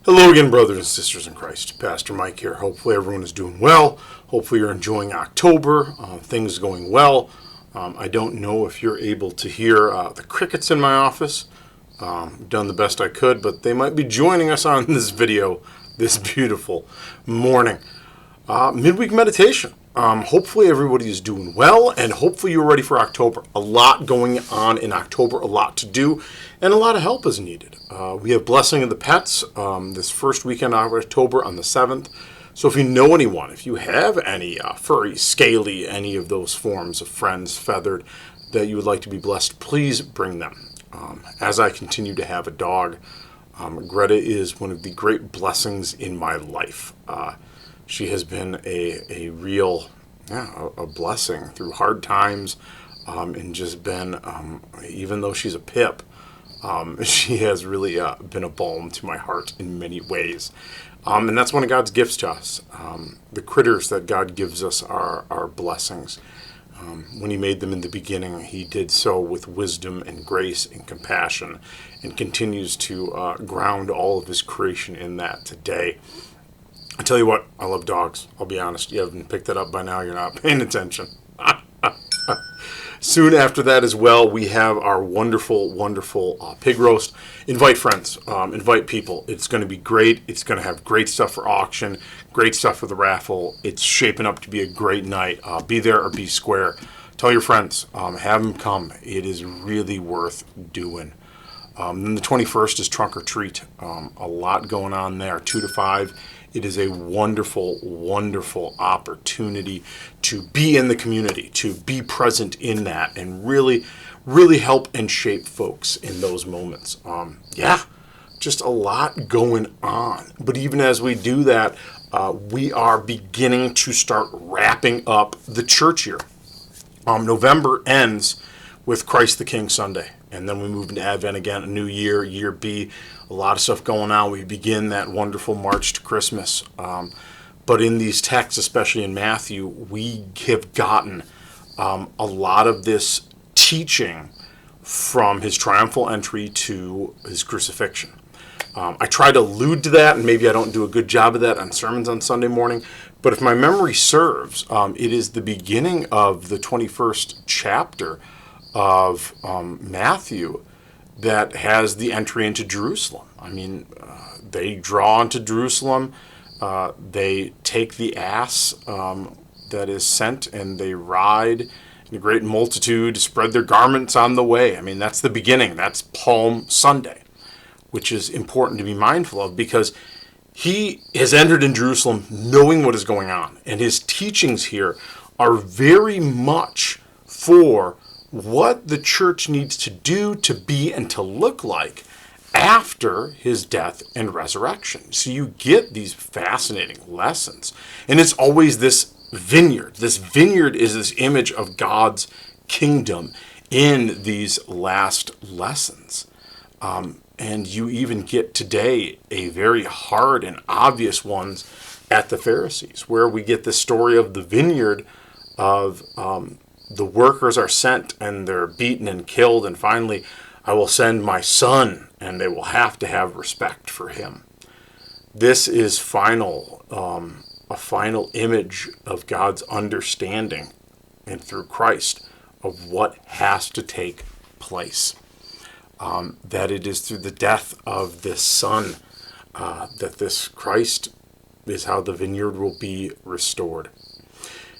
Hello again, brothers and sisters in Christ. Pastor Mike here. Hopefully everyone is doing well. Hopefully you're enjoying October. Things going well. I don't know if you're able to hear the crickets in my office. Done the best I could, but they might be joining us on this video this beautiful morning. Midweek meditation. Hopefully everybody is doing well, and hopefully you're ready for October. A lot going on in October, a lot to do, and a lot of help is needed. We have Blessing of the Pets this first weekend of October on the 7th. So if you know anyone, if you have any furry, scaly, any of those forms of friends, feathered, that you would like to be blessed, please bring them. As I continue to have a dog, Greta is one of the great blessings in my life. She has been a real a blessing through hard times, and just been, even though she's a pip, she has really been a balm to my heart in many ways. And that's one of God's gifts to us. The critters that God gives us are blessings. When he made them in the beginning, he did so with wisdom and grace and compassion, and continues to ground all of his creation in that today. I tell you what, I love dogs. I'll be honest. You haven't picked that up by now. You're not paying attention. Soon after that as well, we have our wonderful, wonderful pig roast. Invite friends. Invite people. It's going to be great. It's going to have great stuff for auction, great stuff for the raffle. It's shaping up to be a great night. Be there or be square. Tell your friends. Have them come. It is really worth doing. Then the 21st is Trunk or Treat. A lot going on there, 2 to 5. It is a wonderful, wonderful opportunity to be in the community, to be present in that, and really, really help and shape folks in those moments. Just a lot going on. But even as we do that, we are beginning to start wrapping up the church year. November ends with Christ the King Sunday. And then we move into Advent again, a new year, year B, a lot of stuff going on. We begin that wonderful march to Christmas. But in these texts, especially in Matthew, we have gotten a lot of this teaching from his triumphal entry to his crucifixion. I try to allude to that, and maybe I don't do a good job of that on sermons on Sunday morning. But if my memory serves, it is the beginning of the 21st chapter of Matthew that has the entry into Jerusalem. I mean, they draw into Jerusalem, they take the ass that is sent, and they ride in a great multitude, spread their garments on the way. I mean, that's the beginning. That's Palm Sunday, which is important to be mindful of, because he has entered in Jerusalem knowing what is going on, and his teachings here are very much for what the church needs to do, to be, and to look like after his death and resurrection. So you get these fascinating lessons. And it's always this vineyard. This vineyard is this image of God's kingdom in these last lessons. And you even get today a very hard and obvious ones at the Pharisees, where we get the story of the vineyard of the workers are sent and they're beaten and killed, and finally, I will send my son, and they will have to have respect for him. This is a final image of God's understanding, and through Christ, of what has to take place. That it is through the death of this son that this Christ is how the vineyard will be restored.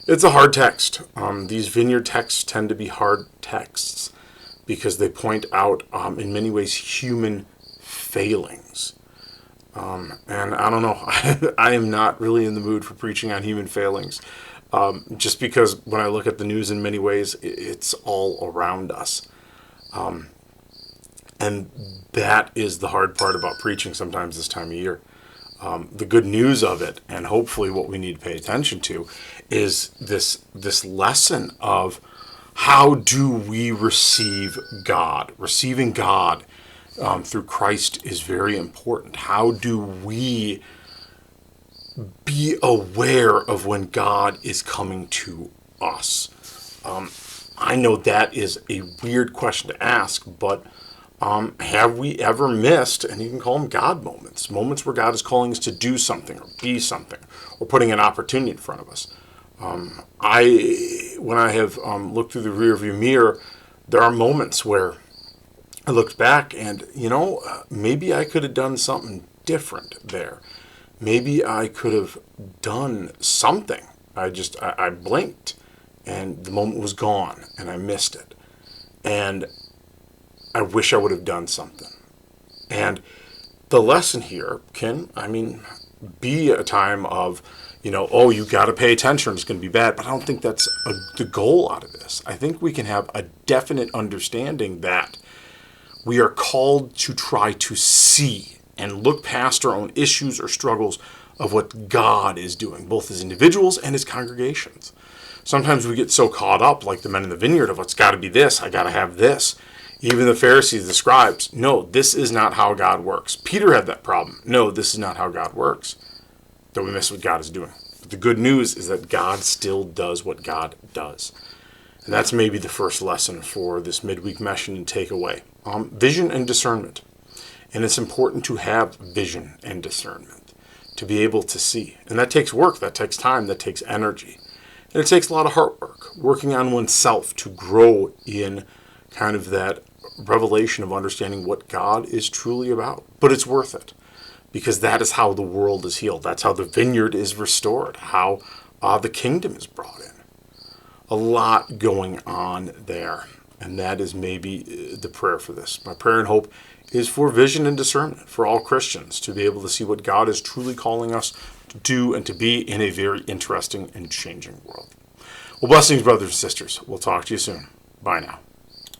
It's a hard text. These vineyard texts tend to be hard texts because they point out, in many ways, human failings. And I don't know, I am not really in the mood for preaching on human failings, just because when I look at the news, in many ways, it's all around us. And that is the hard part about preaching sometimes this time of year. The good news of it, and hopefully what we need to pay attention to, is this lesson of how do we receive God. Receiving God through Christ is very important. How do we be aware of when God is coming to us? I know that is a weird question to ask, but Have we ever missed, and you can call them God moments, moments where God is calling us to do something or be something or putting an opportunity in front of us? When I have looked through the rearview mirror, there are moments where I looked back and, maybe I could have done something different there. Maybe I could have done something. I blinked and the moment was gone and I missed it. And I wish I would have done something. And the lesson here can, be a time of, oh, you got to pay attention, it's going to be bad. But I don't think that's the goal out of this. I think we can have a definite understanding that we are called to try to see and look past our own issues or struggles of what God is doing, both as individuals and as congregations. Sometimes we get so caught up, like the men in the vineyard, of it's got to be this, I got to have this. Even the Pharisees, the scribes, no, this is not how God works. Peter had that problem. No, this is not how God works. That we miss what God is doing. But the good news is that God still does what God does. And that's maybe the first lesson for this midweek mission and takeaway. Vision and discernment. And it's important to have vision and discernment, to be able to see. And that takes work, that takes time, that takes energy. And it takes a lot of hard work, working on oneself to grow in kind of that revelation of understanding what God is truly about. But it's worth it, because that is how the world is healed. That's how the vineyard is restored, how the kingdom is brought in. A lot going on there. And that is maybe the prayer for this. My prayer and hope is for vision and discernment for all Christians to be able to see what God is truly calling us to do and to be in a very interesting and changing world. Well, blessings, brothers and sisters. We'll talk to you soon. Bye now.